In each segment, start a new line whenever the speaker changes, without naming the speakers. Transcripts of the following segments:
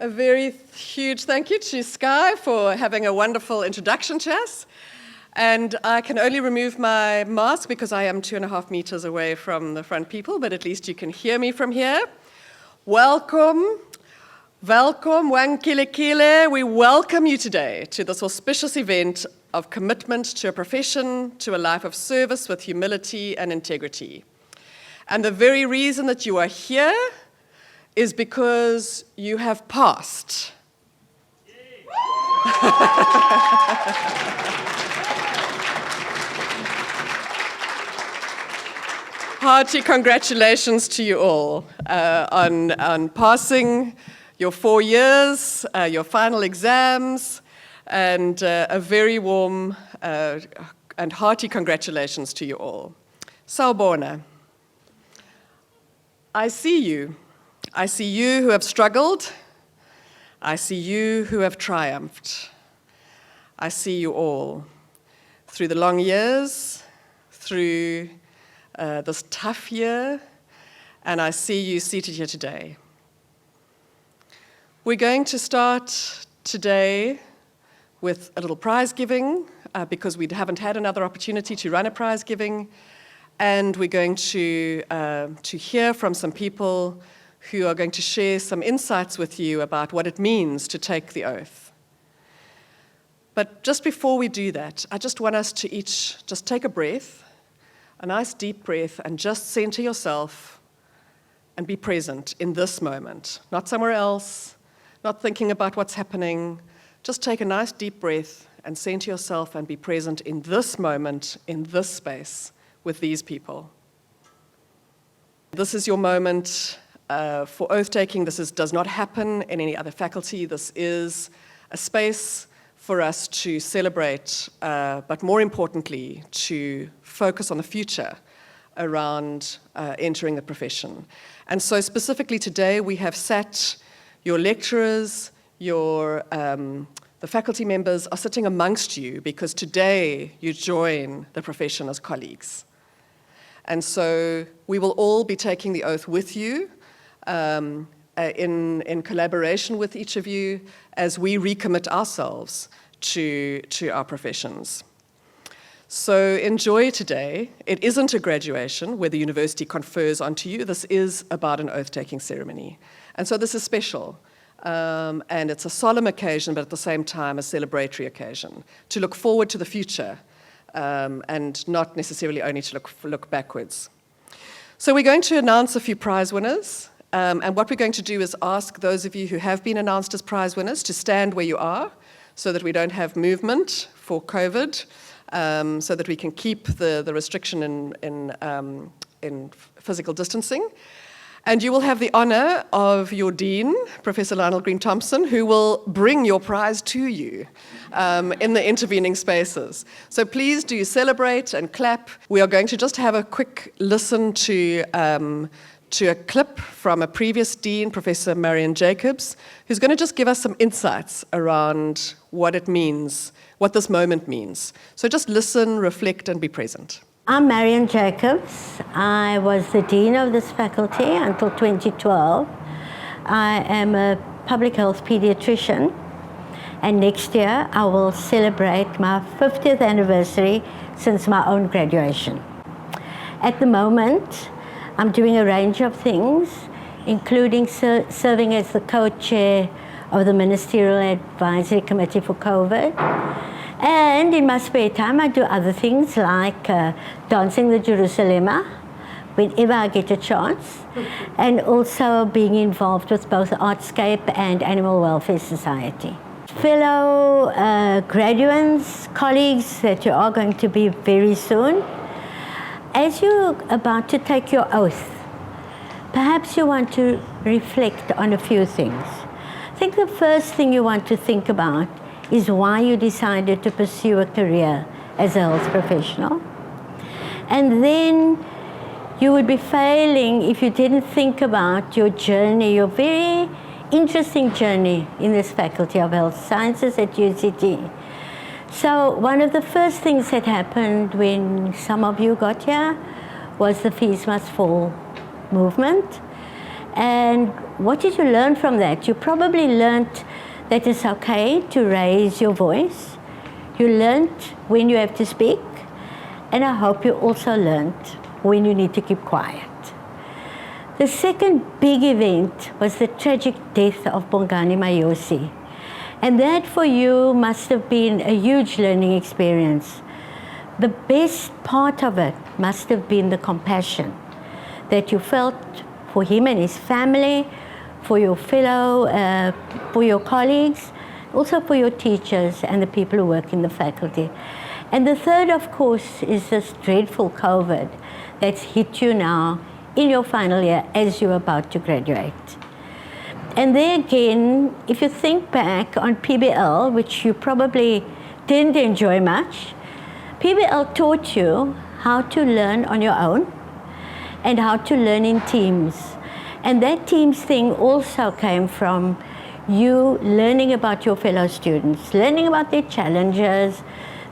A very huge thank you to Sky for having a wonderful introduction to us. And I can only remove my mask because I am 2.5 meters away from the front people, but at least you can hear me from here. Welcome, Wangkilekile. We welcome you today to this auspicious event of commitment to a profession, to a life of service with humility and integrity. And the very reason that you are here is because you have passed. Hearty congratulations to you all on passing your 4 years, your final exams, and a very warm and hearty congratulations to you all. Sawubona. I see you. I see you who have struggled. I see you who have triumphed. I see you all through the long years, through this tough year, and I see you seated here today. We're going to start today with a little prize giving because we haven't had another opportunity to run a prize giving, and we're going to hear from some people who are going to share some insights with you about what it means to take the oath. But just before we do that, I just want us to each just take a breath, a nice deep breath, and just center yourself and be present in this moment, not somewhere else, not thinking about what's happening. Just take a nice deep breath and center yourself and be present in this moment, in this space, with these people. This is your moment. For oath-taking, this does not happen in any other faculty. This is a space for us to celebrate, but more importantly, to focus on the future around entering the profession. And so specifically today, we have sat, your lecturers, the faculty members are sitting amongst you because today you join the profession as colleagues. And so we will all be taking the oath with you, in collaboration with each of you as we recommit ourselves to our professions. So enjoy today. It isn't a graduation where the university confers onto you. This is about an oath-taking ceremony. And so this is special. And it's a solemn occasion, but at the same time, a celebratory occasion to look forward to the future and not necessarily only to look backwards. So we're going to announce a few prize winners. And what we're going to do is ask those of you who have been announced as prize winners to stand where you are so that we don't have movement for COVID, so that we can keep the restriction in physical distancing. And you will have the honor of your dean, Professor Lionel Green-Thompson, who will bring your prize to you in the intervening spaces. So please do celebrate and clap. We are going to just have a quick listen to a clip from a previous dean, Professor Marion Jacobs, who's going to just give us some insights around what it means, what this moment means. So just listen, reflect, and be present.
I'm Marion Jacobs. I was the dean of this faculty until 2012. I am a public health pediatrician, and next year I will celebrate my 50th anniversary since my own graduation. At the moment, I'm doing a range of things, including serving as the co-chair of the Ministerial Advisory Committee for COVID. And in my spare time, I do other things like dancing the Jerusalema whenever I get a chance, and also being involved with both Artscape and Animal Welfare Society. Fellow graduates, colleagues that you are going to be very soon, as you're about to take your oath, perhaps you want to reflect on a few things. I think the first thing you want to think about is why you decided to pursue a career as a health professional. And then you would be failing if you didn't think about your journey, your very interesting journey in this Faculty of Health Sciences at UCT. So one of the first things that happened when some of you got here was the Fees Must Fall movement. And what did you learn from that? You probably learned that it's okay to raise your voice. You learned when you have to speak, and I hope you also learned when you need to keep quiet. The second big event was the tragic death of Bongani Mayosi. And that for you must have been a huge learning experience. The best part of it must have been the compassion that you felt for him and his family, for your for your colleagues, also for your teachers and the people who work in the faculty. And the third, of course, is this dreadful COVID that's hit you now in your final year as you're about to graduate. And there again, if you think back on PBL, which you probably didn't enjoy much, PBL taught you how to learn on your own and how to learn in teams. And that teams thing also came from you learning about your fellow students, learning about their challenges,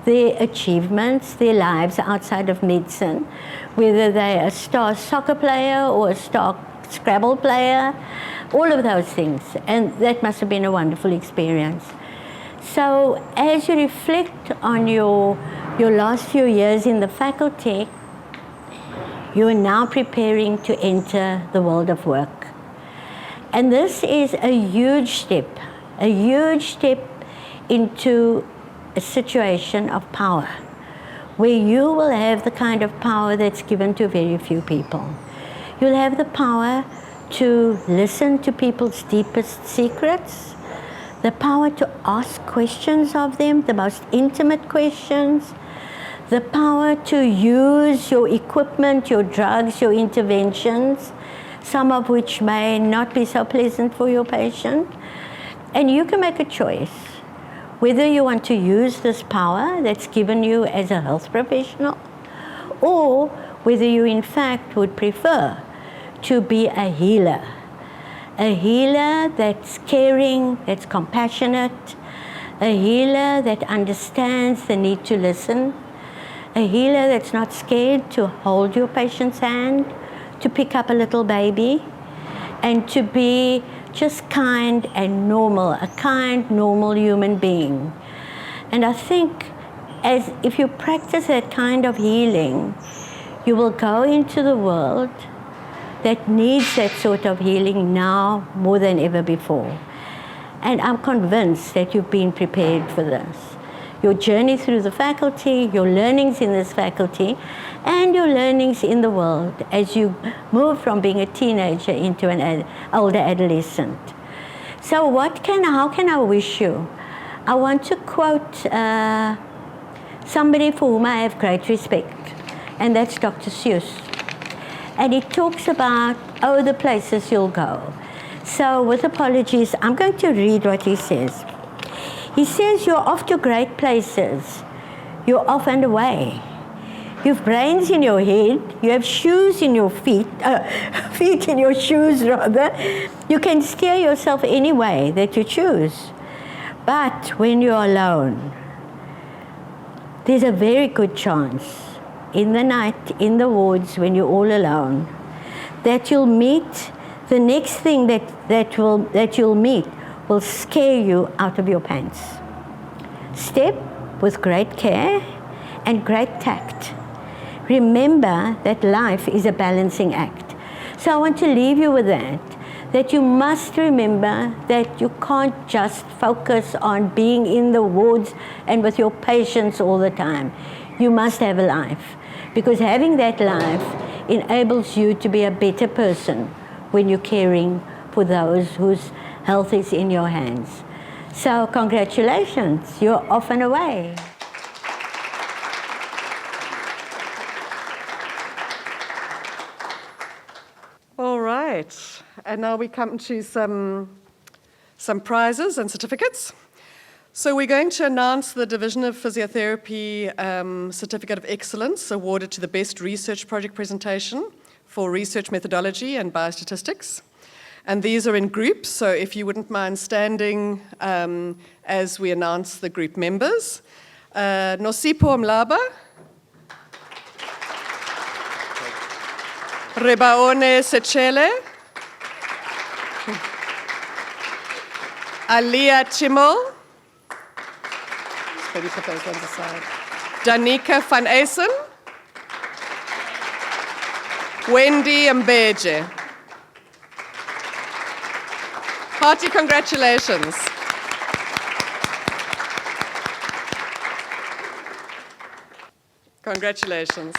their achievements, their lives outside of medicine, whether they're a star soccer player or a star Scrabble player, all of those things. And that must have been a wonderful experience. So as you reflect on your last few years in the faculty, you are now preparing to enter the world of work. And this is a huge step into a situation of power, where you will have the kind of power that's given to very few people. You'll have the power to listen to people's deepest secrets, the power to ask questions of them, the most intimate questions, the power to use your equipment, your drugs, your interventions, some of which may not be so pleasant for your patient. And you can make a choice whether you want to use this power that's given you as a health professional, or whether you in fact would prefer to be a healer that's caring, that's compassionate, a healer that understands the need to listen, a healer that's not scared to hold your patient's hand, to pick up a little baby, and to be just kind and normal, a kind, normal human being. And I think if you practice that kind of healing, you will go into the world that needs that sort of healing now more than ever before. And I'm convinced that you've been prepared for this. Your journey through the faculty, your learnings in this faculty, and your learnings in the world as you move from being a teenager into an older adolescent. So how can I wish you? I want to quote somebody for whom I have great respect, and that's Dr. Seuss. And he talks about, the places you'll go. So with apologies, I'm going to read what he says. He says, you're off to great places. You're off and away. You've brains in your head. You have shoes in your feet, feet in your shoes rather. You can steer yourself any way that you choose. But when you're alone, there's a very good chance in the night, in the woods, when you're all alone, that you'll meet the next thing that you'll meet will scare you out of your pants. Step with great care and great tact. Remember that life is a balancing act. So I want to leave you with that you must remember that you can't just focus on being in the woods and with your patients all the time. You must have a life, because having that life enables you to be a better person when you're caring for those whose health is in your hands. So congratulations, you're off and away.
All right, and now we come to some prizes and certificates. So we're going to announce the Division of Physiotherapy Certificate of Excellence awarded to the best research project presentation for research methodology and biostatistics. And these are in groups, so if you wouldn't mind standing as we announce the group members. Nosipho Mlaba, Rebaone Sechele, Alia Chimmel. Maybe put those ones aside. Danica van Eysen. Wendy Mbeje. Hearty congratulations. Congratulations.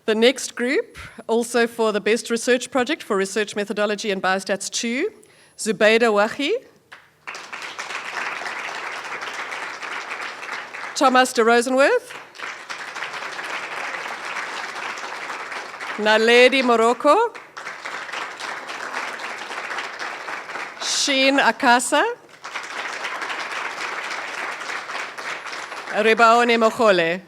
The next group, also for the Best Research Project for Research Methodology and Biostats 2, Zubeida Wahi, Thomas de Rosenworth, Naledi Morocco, Sheen Akasa, Rebaone Mokhole.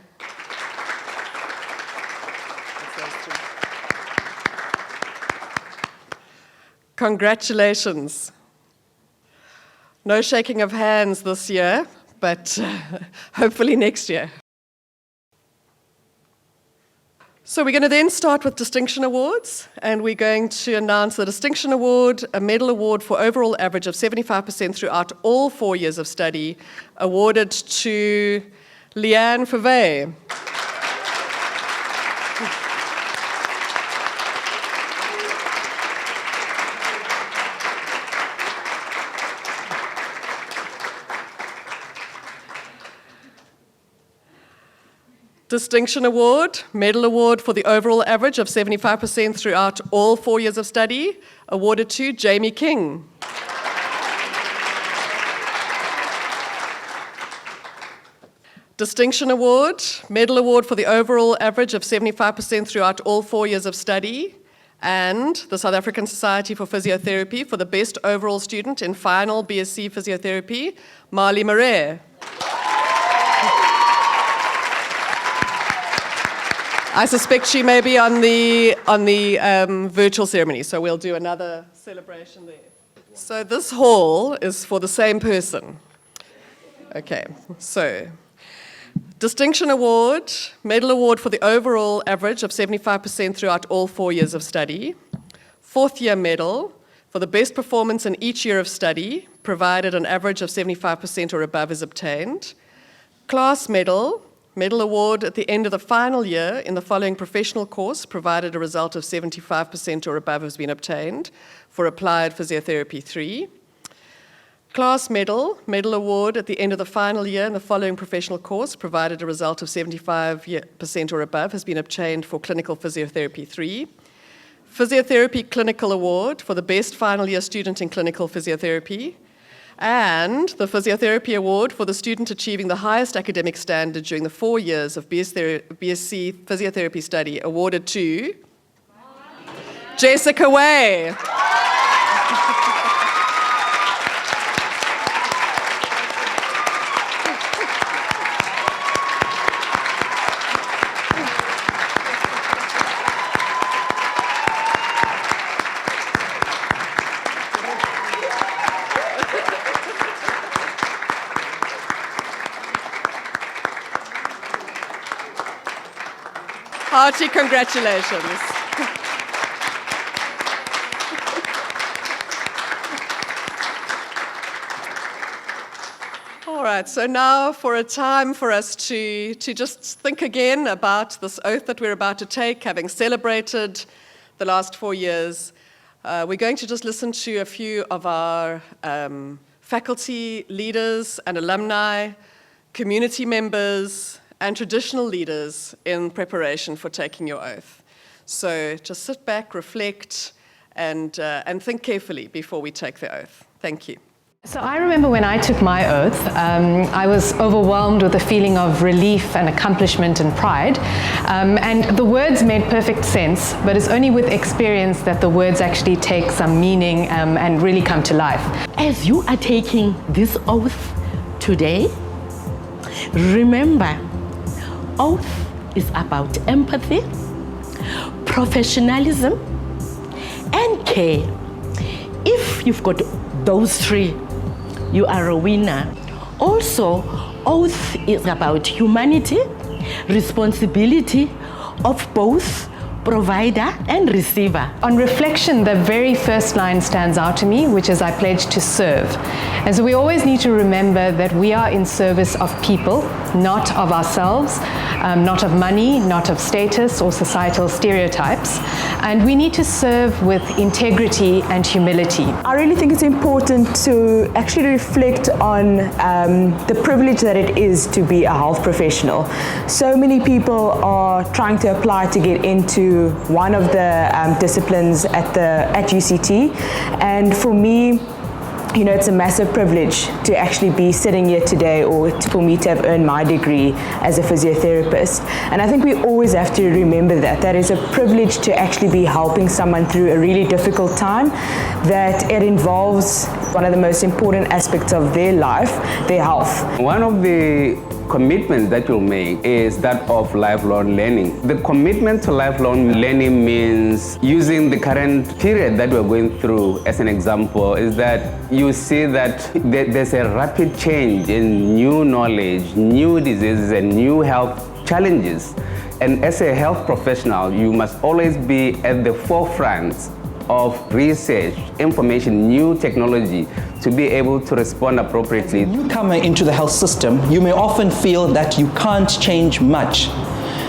Congratulations. No shaking of hands this year, but hopefully next year. So we're going to then start with distinction awards, and we're going to announce the distinction award, a medal award for overall average of 75% throughout all 4 years of study, awarded to Leanne Fave. Distinction Award, Medal Award for the overall average of 75% throughout all 4 years of study, awarded to Jamie King. Distinction Award, Medal Award for the overall average of 75% throughout all 4 years of study, and the South African Society for Physiotherapy for the best overall student in final BSc Physiotherapy, Marley Murray. I suspect she may be on the virtual ceremony, so we'll do another celebration there. So this hall is for the same person. Okay, so Distinction Award, Medal Award for the overall average of 75% throughout all 4 years of study. 4th year medal for the best performance in each year of study, provided an average of 75% or above is obtained. Class medal, Medal Award at the end of the final year in the following professional course, provided a result of 75% or above has been obtained for Applied Physiotherapy 3. Class Medal, Medal Award at the end of the final year in the following professional course, provided a result of 75% or above has been obtained for Clinical Physiotherapy 3. Physiotherapy Clinical Award for the best final year student in Clinical Physiotherapy. And the Physiotherapy Award for the student achieving the highest academic standard during the 4 years of BSc Physiotherapy study, awarded to Jessica Way. Hearty congratulations. All right, so now for a time for us to just think again about this oath that we're about to take, having celebrated the last 4 years. We're going to just listen to a few of our faculty leaders and alumni, community members, and traditional leaders in preparation for taking your oath. So just sit back, reflect, and think carefully before we take the oath. Thank you.
So I remember when I took my oath, I was overwhelmed with a feeling of relief and accomplishment and pride. And the words made perfect sense, but it's only with experience that the words actually take some meaning and really come to life.
As you are taking this oath today, remember, oath is about empathy, professionalism, and care. If you've got those three, you are a winner. Also, oath is about humanity, responsibility of both provider and receiver.
On reflection, the very first line stands out to me, which is I pledge to serve. And so we always need to remember that we are in service of people, not of ourselves, not of money, not of status or societal stereotypes. And we need to serve with integrity and humility.
I really think it's important to actually reflect on the privilege that it is to be a health professional. So many people are trying to apply to get into one of the disciplines at UCT, and for me, you know, it's a massive privilege to actually be sitting here today, or for me to have earned my degree as a physiotherapist. And I think we always have to remember that is a privilege to actually be helping someone through a really difficult time, that it involves one of the most important aspects of their life, their health.
One of the commitment that you'll make is that of lifelong learning. The commitment to lifelong learning means using the current period that we're going through as an example, is that you see that there's a rapid change in new knowledge, new diseases, and new health challenges. And as a health professional, you must always be at the forefront of research, information, new technology, to be able to respond appropriately.
As a newcomer into the health system, you may often feel that you can't change much.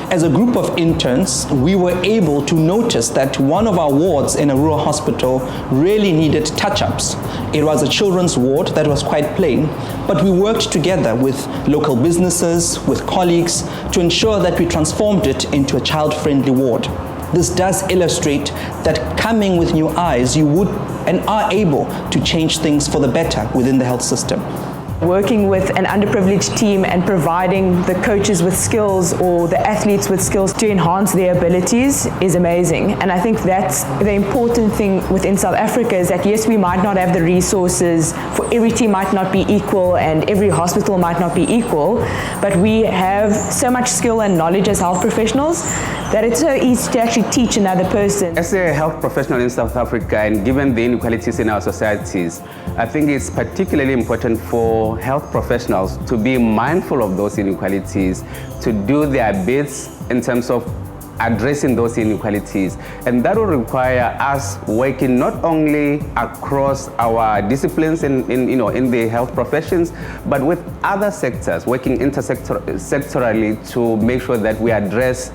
As a group of interns, we were able to notice that one of our wards in a rural hospital really needed touch-ups. It was a children's ward that was quite plain, but we worked together with local businesses, with colleagues, to ensure that we transformed it into a child-friendly ward. This does illustrate that coming with new eyes, you would and are able to change things for the better within the health system.
Working with an underprivileged team and providing the coaches with skills or the athletes with skills to enhance their abilities is amazing. And I think that's the important thing within South Africa, is that yes, we might not have the resources, for every team might not be equal and every hospital might not be equal, but we have so much skill and knowledge as health professionals that it's so easy to actually teach another person.
As a health professional in South Africa, and given the inequalities in our societies, I think it's particularly important for health professionals to be mindful of those inequalities, to do their bits in terms of addressing those inequalities. And that will require us working not only across our disciplines in the health professions, but with other sectors, working intersectorally to make sure that we address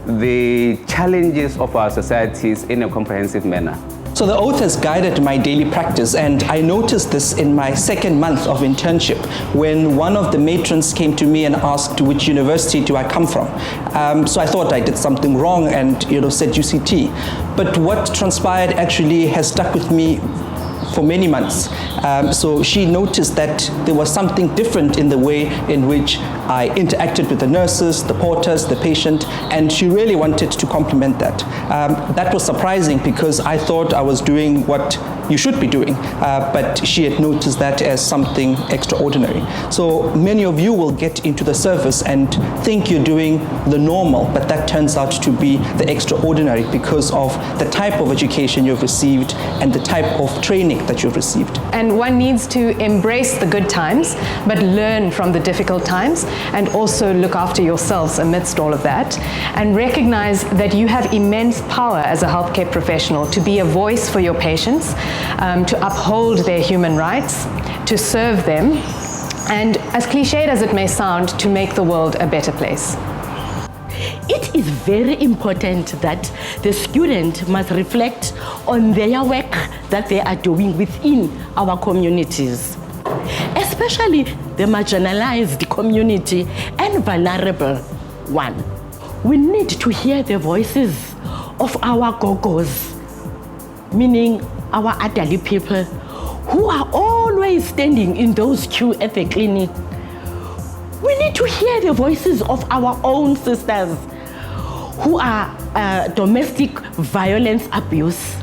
the challenges of our societies in a comprehensive manner.
So the oath has guided my daily practice, and I noticed this in my second month of internship when one of the matrons came to me and asked which university do I come from. So I thought I did something wrong and said UCT. But what transpired actually has stuck with me for many months. So she noticed that there was something different in the way in which I interacted with the nurses, the porters, the patient, and she really wanted to compliment that. That was surprising because I thought I was doing what you should be doing, but she had noticed that as something extraordinary. So many of you will get into the service and think you're doing the normal, but that turns out to be the extraordinary because of the type of education you've received and the type of training that you've received.
And one needs to embrace the good times, but learn from the difficult times, and also look after yourselves amidst all of that, and recognize that you have immense power as a healthcare professional to be a voice for your patients, to uphold their human rights, to serve them, and as cliched as it may sound, to make the world a better place.
It is very important that the student must reflect on their work that they are doing within our communities, especially the marginalized community and vulnerable one. We need to hear the voices of our gogos, meaning our elderly people who are always standing in those queues at the clinic. We need to hear the voices of our own sisters who are domestic violence abuse.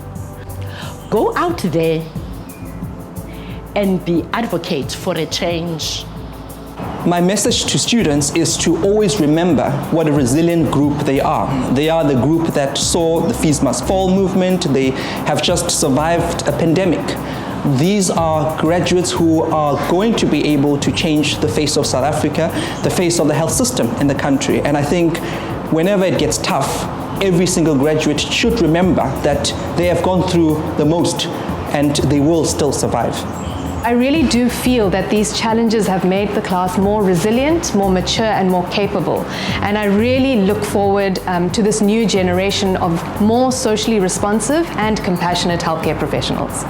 Go out there and be advocates for a change.
My message to students is to always remember what a resilient group they are. They are the group that saw the Fees Must Fall movement. They have just survived a pandemic. These are graduates who are going to be able to change the face of South Africa, the face of the health system in the country. And I think whenever it gets tough, every single graduate should remember that they have gone through the most and they will still survive.
I really do feel that these challenges have made the class more resilient, more mature and more capable. And I really look forward to this new generation of more socially responsive and compassionate healthcare professionals.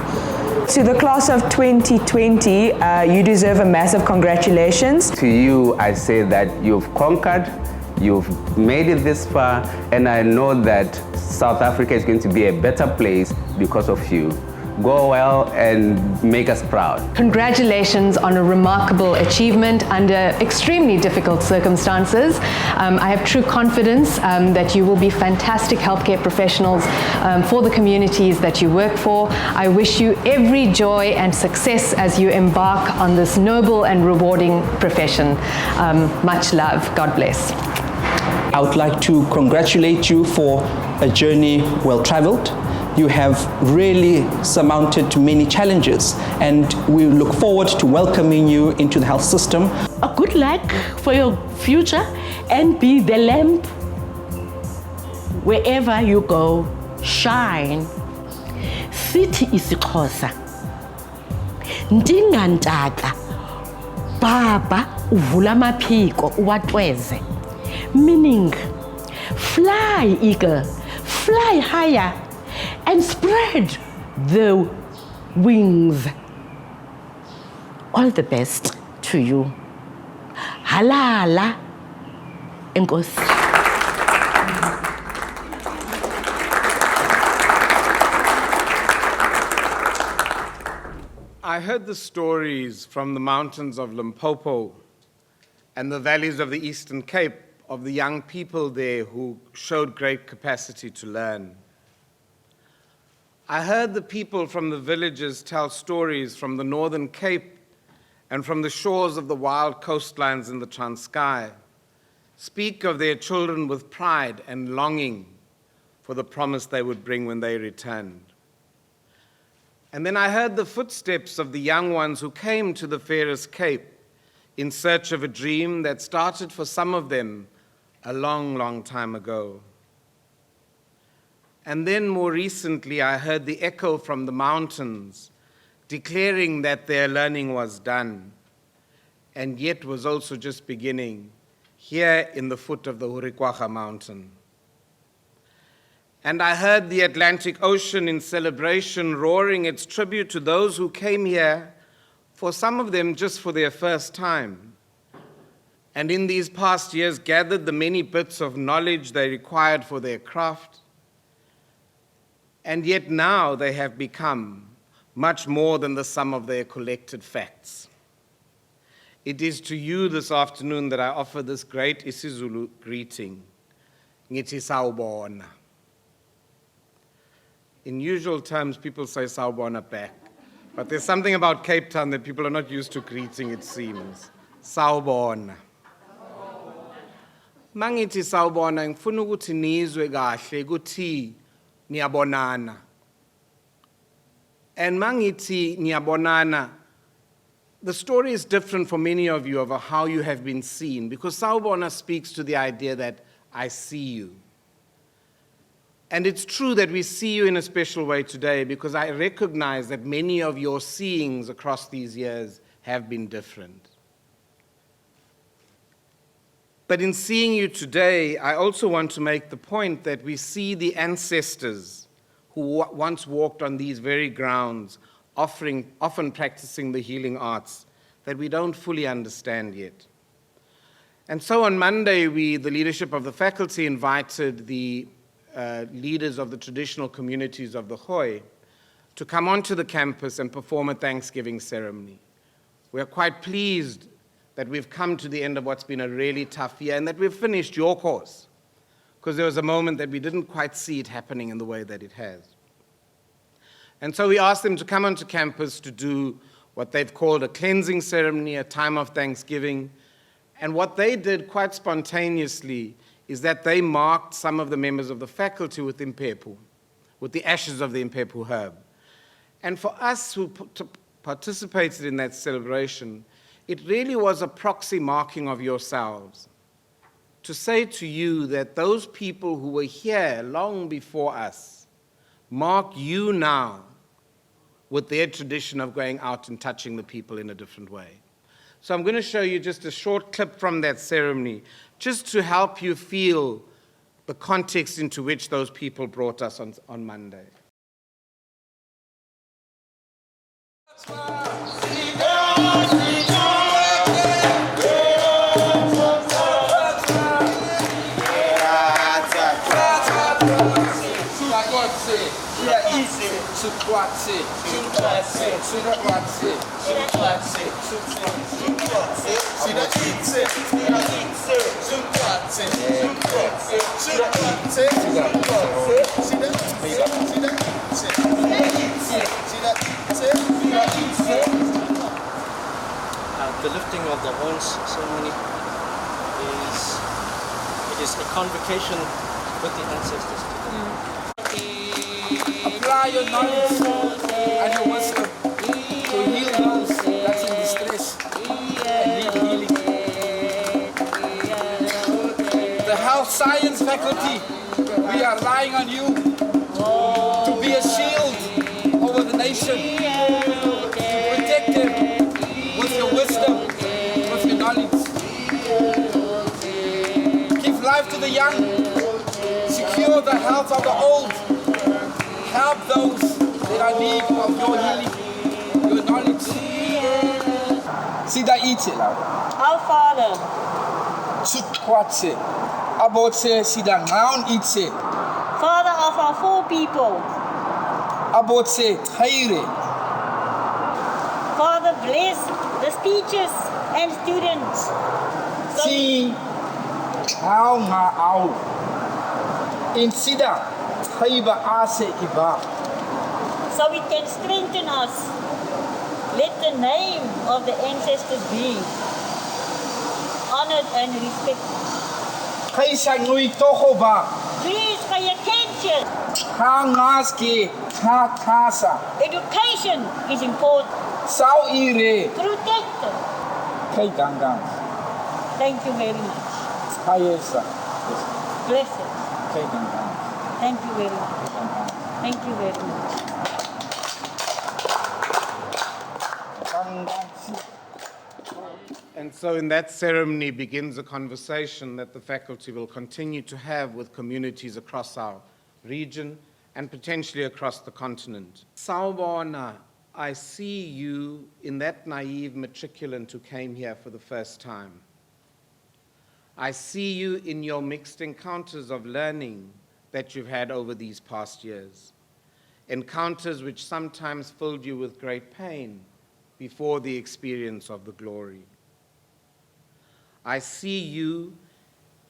To the class of 2020, you deserve a massive congratulations.
To you, I say that you've conquered, you've made it this far, and I know that South Africa is going to be a better place because of you. Go well and make us proud.
Congratulations on a remarkable achievement under extremely difficult circumstances. I have true confidence that you will be fantastic healthcare professionals for the communities that you work for. I wish you every joy and success as you embark on this noble and rewarding profession. Much love. God bless.
I would like to congratulate you for a journey well traveled. You have really surmounted many challenges, and we look forward to welcoming you into the health system.
A good luck for your future, and be the lamp wherever you go. Shine. Sithi isiXhosa, ndingantaka baba uvula amaphiko uwatweze, meaning fly eagle, fly higher and spread the wings. All the best to you. Halala. Enkosi.
I heard the stories from the mountains of Limpopo and the valleys of the Eastern Cape of the young people there who showed great capacity to learn. I heard the people from the villages tell stories from the Northern Cape and from the shores of the wild coastlines in the Transkei, speak of their children with pride and longing for the promise they would bring when they returned. And then I heard the footsteps of the young ones who came to the Ferris Cape in search of a dream that started for some of them a long, long time ago. And then more recently, I heard the echo from the mountains declaring that their learning was done, and yet was also just beginning here in the foot of the Hurikwaga mountain. And I heard the Atlantic Ocean in celebration roaring its tribute to those who came here, for some of them just for their first time, and in these past years gathered the many bits of knowledge they required for their craft. And yet now they have become much more than the sum of their collected facts. It is to you this afternoon that I offer this great isiZulu greeting. Ngithi sawubona. In usual terms, people say sawubona back. But there's something about Cape Town that people are not used to greeting, it seems. Sawubona. Mangithi sawubona, ngifuna ukuthi nizwe kahle ukuthi niyabonana. And mangithi niyabonana, the story is different for many of you over how you have been seen, because sawubona speaks to the idea that I see you. And it's true that we see you in a special way today, because I recognize that many of your seeings across these years have been different. But in seeing you today, I also want to make the point that we see the ancestors who once walked on these very grounds, often practicing the healing arts that we don't fully understand yet. And so on Monday, the leadership of the faculty, invited the leaders of the traditional communities of the Khoi to come onto the campus and perform a Thanksgiving ceremony. We are quite pleased that we've come to the end of what's been a really tough year and that we've finished your course, because there was a moment that we didn't quite see it happening in the way that it has. And so we asked them to come onto campus to do what they've called a cleansing ceremony, a time of Thanksgiving. And what they did quite spontaneously is that they marked some of the members of the faculty with impepu, with the ashes of the impepu herb. And for us who participated in that celebration, it really was a proxy marking of yourselves to say to you that those people who were here long before us mark you now with their tradition of going out and touching the people in a different way. So I'm going to show you just a short clip from that ceremony, just to help you feel the context into which those people brought us on Monday.
The lifting of the horns ceremony is a convocation with the ancestors.
Apply your knowledge and your wisdom to heal those that's in distress and need healing. The health science faculty, we are relying on you to be a shield over the nation, to protect them with your wisdom, with your knowledge. Give life to the young, secure the health of the old, help those that are in need of your healing, your knowledge. Sida ite la.
Our Father.
Sukwatse. Abotse sida ngaun ite.
Father of our four people.
Abotse thaire.
Father, bless the teachers and students.
Si au nga au. In sida thaiba ase iba.
So it can strengthen us. Let the name of the ancestors be honored and respected.
Kaisa ngui toho ba.
Please pay attention.
Ha ngaske ha kasa.
Education is important.
Sao ire.
Protect.
Kai gangang.
Thank you very much.
Hayesa.
Bless it.
Kai gangang.
Thank you very much. Thank you very much.
And so in that ceremony begins a conversation that the faculty will continue to have with communities across our region and potentially across the continent. Sawubona, I see you in that naive matriculant who came here for the first time. I see you in your mixed encounters of learning that you've had over these past years. Encounters which sometimes filled you with great pain before the experience of the glory. I see you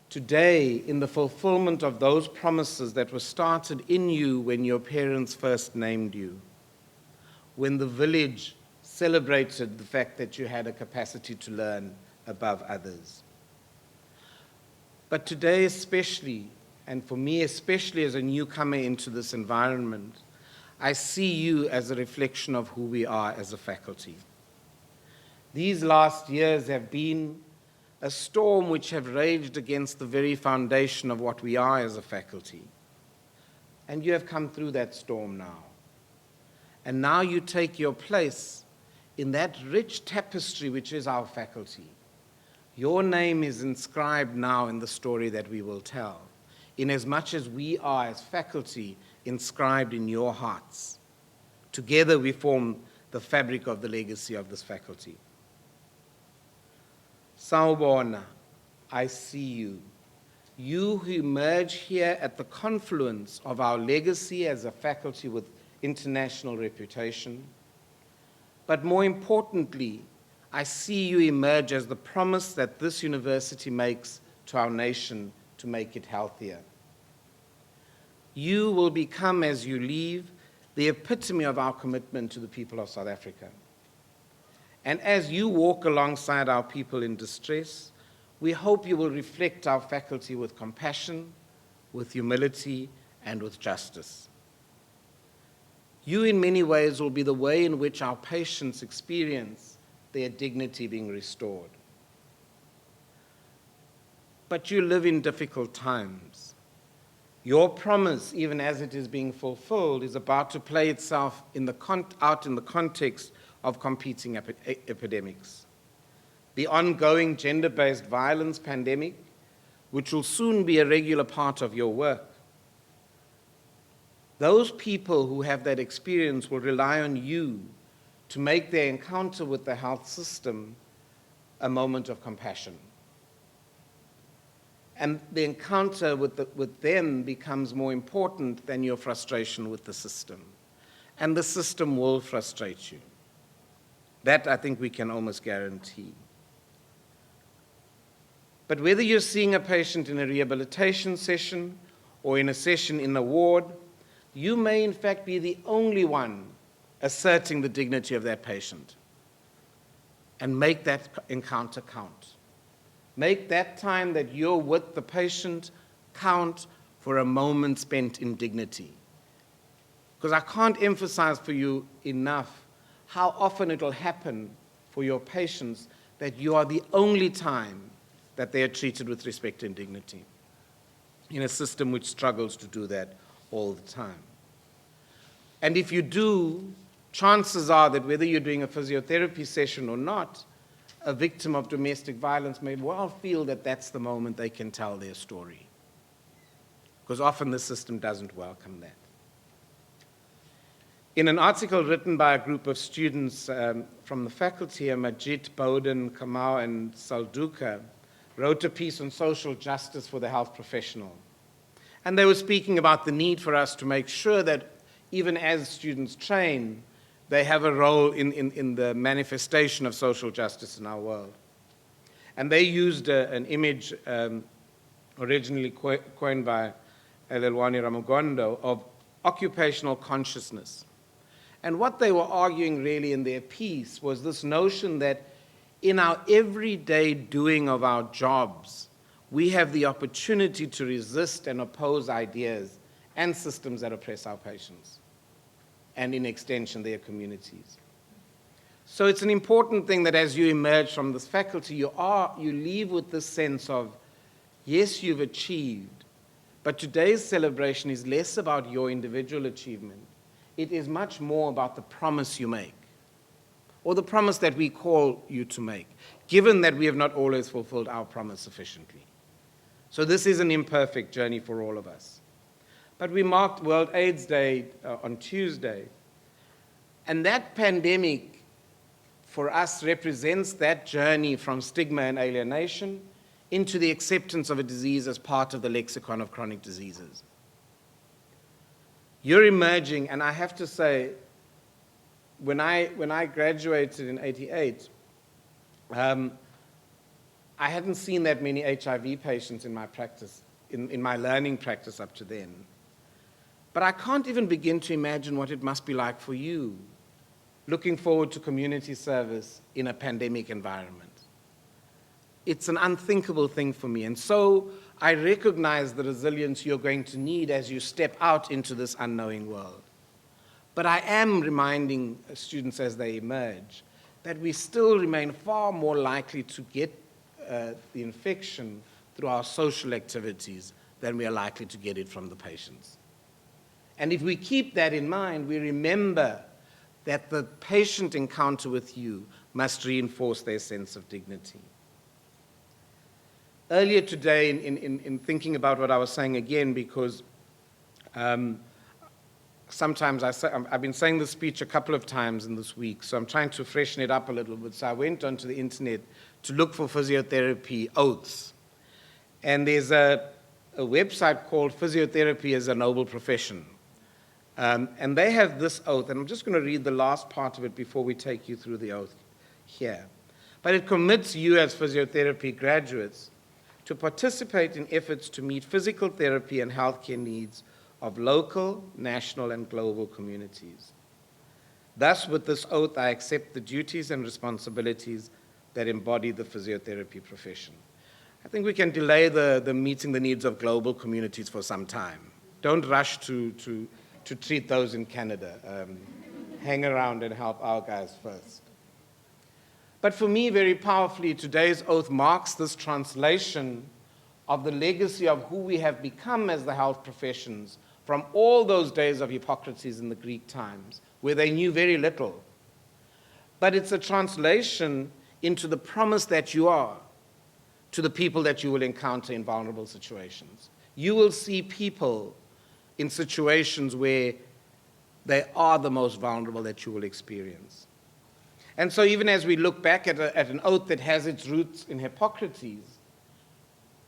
today in the fulfillment of those promises that were started in you when your parents first named you, when the village celebrated the fact that you had a capacity to learn above others. But today especially, and for me especially as a newcomer into this environment, I see you as a reflection of who we are as a faculty. These last years have been a storm which have raged against the very foundation of what we are as a faculty. And you have come through that storm now. And now you take your place in that rich tapestry which is our faculty. Your name is inscribed now in the story that we will tell, inasmuch as we are as faculty inscribed in your hearts. Together we form the fabric of the legacy of this faculty. Sawubona, I see you. You who emerge here at the confluence of our legacy as a faculty with international reputation. But more importantly, I see you emerge as the promise that this university makes to our nation to make it healthier. You will become, as you leave, the epitome of our commitment to the people of South Africa. And as you walk alongside our people in distress, we hope you will reflect our faculty with compassion, with humility, and with justice. You, in many ways, will be the way in which our patients experience their dignity being restored. but you live in difficult times. Your promise, even as it is being fulfilled, is about to play itself out in the context of competing epidemics. The ongoing gender-based violence pandemic, which will soon be a regular part of your work. Those people who have that experience will rely on you to make their encounter with the health system a moment of compassion. And the encounter with them becomes more important than your frustration with the system. And the system will frustrate you. That, I think, we can almost guarantee. But whether you're seeing a patient in a rehabilitation session or in a session in a ward, you may in fact be the only one asserting the dignity of that patient. And make that encounter count. Make that time that you're with the patient count for a moment spent in dignity. Because I can't emphasize for you enough how often it'll happen for your patients that you are the only time that they are treated with respect and dignity in a system which struggles to do that all the time. And if you do, chances are that whether you're doing a physiotherapy session or not, a victim of domestic violence may well feel that that's the moment they can tell their story. Because often the system doesn't welcome that. In an article written by a group of students from the faculty, Majid, Bowden, Kamau, and Salduka wrote a piece on social justice for the health professional. And they were speaking about the need for us to make sure that even as students train, they have a role in the manifestation of social justice in our world. And they used an image originally coined by Elelwani Ramugondo of occupational consciousness. And what they were arguing really in their piece was this notion that in our everyday doing of our jobs, we have the opportunity to resist and oppose ideas and systems that oppress our patients, and in extension, their communities. So it's an important thing that as you emerge from this faculty, you leave with this sense of, yes, you've achieved, but today's celebration is less about your individual achievement. It is much more about the promise you make, or the promise that we call you to make, given that we have not always fulfilled our promise sufficiently. So this is an imperfect journey for all of us. But we marked World AIDS Day on Tuesday, and that pandemic for us represents that journey from stigma and alienation into the acceptance of a disease as part of the lexicon of chronic diseases. You're emerging, and I have to say, when I graduated in '88, I hadn't seen that many HIV patients in my practice, in my learning practice up to then. But I can't even begin to imagine what it must be like for you, looking forward to community service in a pandemic environment. It's an unthinkable thing for me. And so I recognize the resilience you're going to need as you step out into this unknowing world. But I am reminding students as they emerge that we still remain far more likely to get the infection through our social activities than we are likely to get it from the patients. And if we keep that in mind, we remember that the patient encounter with you must reinforce their sense of dignity. Earlier today, in thinking about what I was saying again, because sometimes I've been saying this speech a couple of times in this week, so I'm trying to freshen it up a little bit. So I went onto the internet to look for physiotherapy oaths. And there's a website called Physiotherapy as a Noble Profession. And they have this oath, and I'm just going to read the last part of it before we take you through the oath here. But it commits you as physiotherapy graduates to participate in efforts to meet physical therapy and healthcare needs of local, national, and global communities. Thus, with this oath, I accept the duties and responsibilities that embody the physiotherapy profession. I think we can delay the meeting the needs of global communities for some time. Don't rush to treat those in Canada. Hang around and help our guys first. But for me, very powerfully, today's oath marks this translation of the legacy of who we have become as the health professions from all those days of Hippocrates in the Greek times, where they knew very little. But it's a translation into the promise that you are to the people that you will encounter in vulnerable situations. You will see people in situations where they are the most vulnerable that you will experience. And so even as we look back at an oath that has its roots in Hippocrates,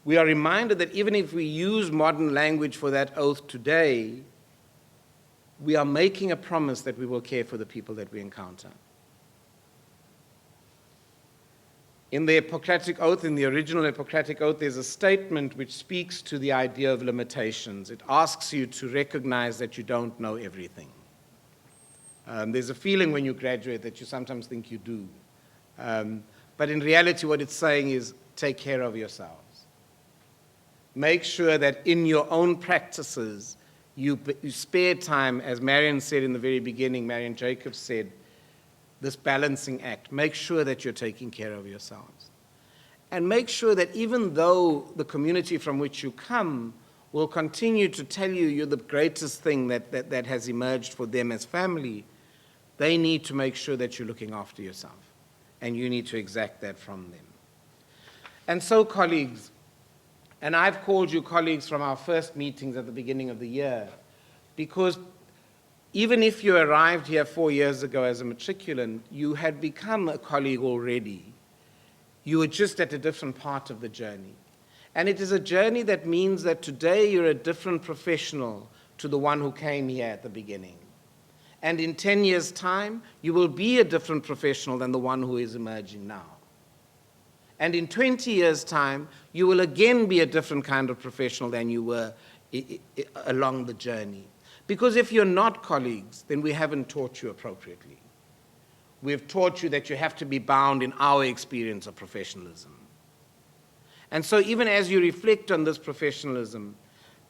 we are reminded that even if we use modern language for that oath today, we are making a promise that we will care for the people that we encounter. In the Hippocratic Oath, in the original Hippocratic Oath, there's a statement which speaks to the idea of limitations. It asks you to recognize that you don't know everything. There's a feeling when you graduate that you sometimes think you do. But in reality, what it's saying is take care of yourselves. Make sure that in your own practices, you spare time, as Marion said in the very beginning, Marion Jacobs said, this balancing act. Make sure that you're taking care of yourselves. And make sure that even though the community from which you come will continue to tell you you're the greatest thing that has emerged for them as family, they need to make sure that you're looking after yourself. And you need to exact that from them. And so, colleagues, and I've called you colleagues from our first meetings at the beginning of the year, because even if you arrived here 4 years ago as a matriculant, you had become a colleague already. You were just at a different part of the journey. And it is a journey that means that today you're a different professional to the one who came here at the beginning. And in 10 years' time, you will be a different professional than the one who is emerging now. And in 20 years' time, you will again be a different kind of professional than you were along the journey. Because if you're not colleagues, then we haven't taught you appropriately. We've taught you that you have to be bound in our experience of professionalism. And so even as you reflect on this professionalism,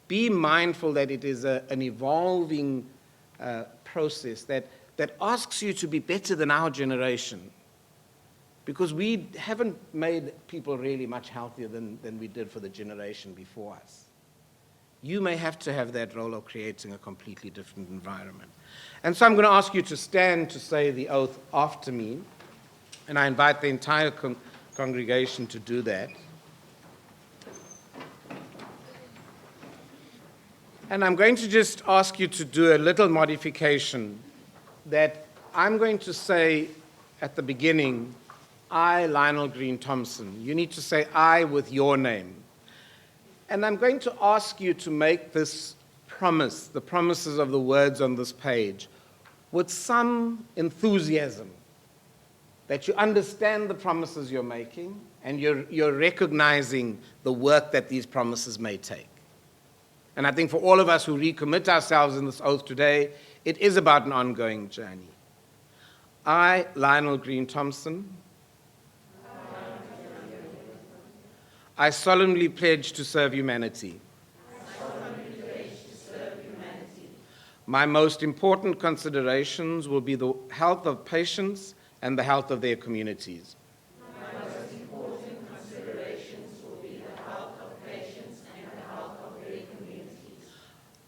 be mindful that it is an evolving process that asks you to be better than our generation. Because we haven't made people really much healthier than we did for the generation before us. You may have to have that role of creating a completely different environment. And so I'm going to ask you to stand to say the oath after me, and I invite the entire congregation to do that. And I'm going to just ask you to do a little modification that I'm going to say at the beginning, I, Lionel Green Thompson. You need to say I with your name. And I'm going to ask you to make this promise, the promises of the words on this page, with some enthusiasm, that you understand the promises you're making and you're recognizing the work that these promises may take. And I think for all of us who recommit ourselves in this oath today, it is about an ongoing journey. I, Lionel Green Thompson, I solemnly pledge to serve humanity. My most important considerations will be the health of patients and the health of their communities.
My most important considerations will be the health of patients and the health of their communities.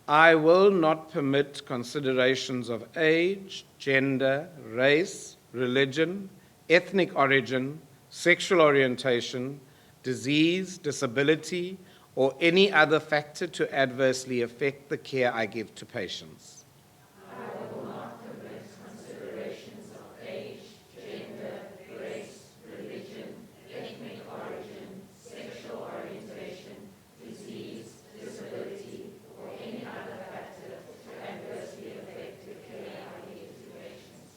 I will not permit considerations of age, gender, race, religion, ethnic origin, sexual orientation, disease, disability, or any other factor to adversely affect the care I give to patients.
I will not permit considerations of age, gender, race, religion, ethnic origin, sexual orientation, disease, disability, or any other factor to adversely affect the care I give to patients.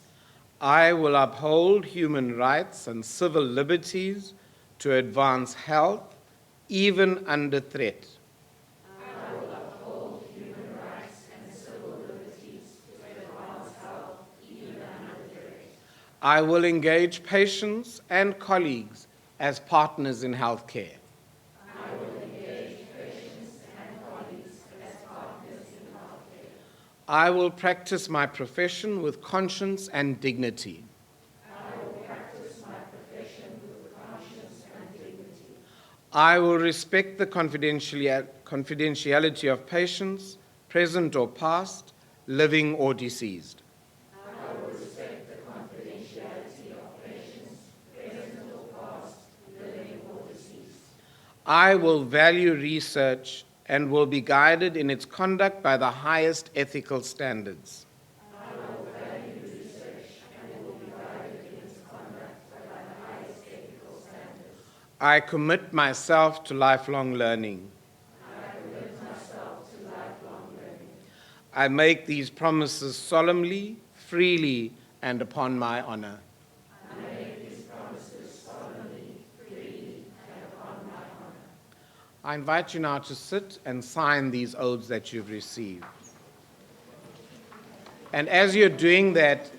I will uphold human rights and civil liberties to advance health, even under threat.
I will uphold human rights and civil liberties to advance health, even under threat.
I will engage patients and colleagues as partners in healthcare.
I will engage patients and colleagues as partners in healthcare.
I will practice my profession with conscience and dignity. I will respect the confidentiality of patients, present or past, living or deceased.
I will respect the confidentiality of patients, present or past, living or deceased.
I will value research and will be guided in its conduct by the highest ethical standards.
I will value research and will be guided in its conduct by the highest ethical standards.
I commit myself to lifelong learning.
I commit myself to lifelong learning.
I make these promises solemnly, freely, and upon my honor.
I make these promises solemnly, freely, and upon my honor.
I invite you now to sit and sign these oaths that you've received. And as you're doing that,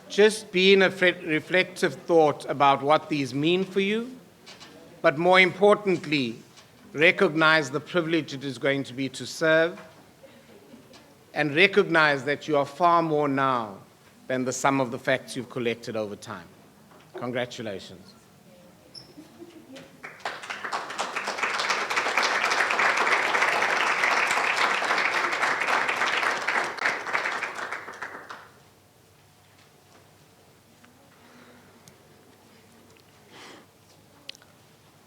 just be in a reflective thought about what these mean for you, but more importantly, recognize the privilege it is going to be to serve, and recognize that you are far more now than the sum of the facts you've collected over time. Congratulations.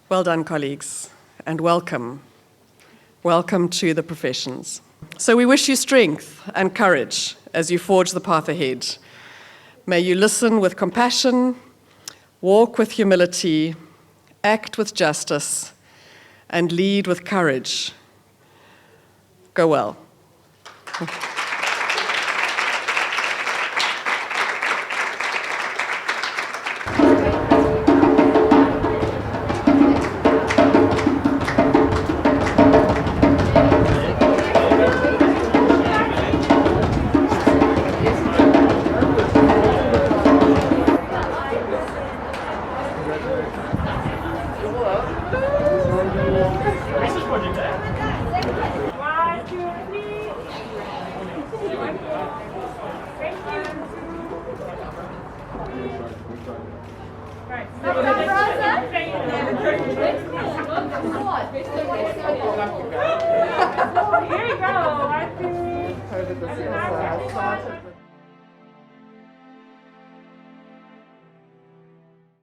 Well done, colleagues, and welcome. Welcome to the professions. So we wish you strength and courage as you forge the path ahead. May you listen with compassion, walk with humility, act with justice, and lead with courage. Go well.
Right.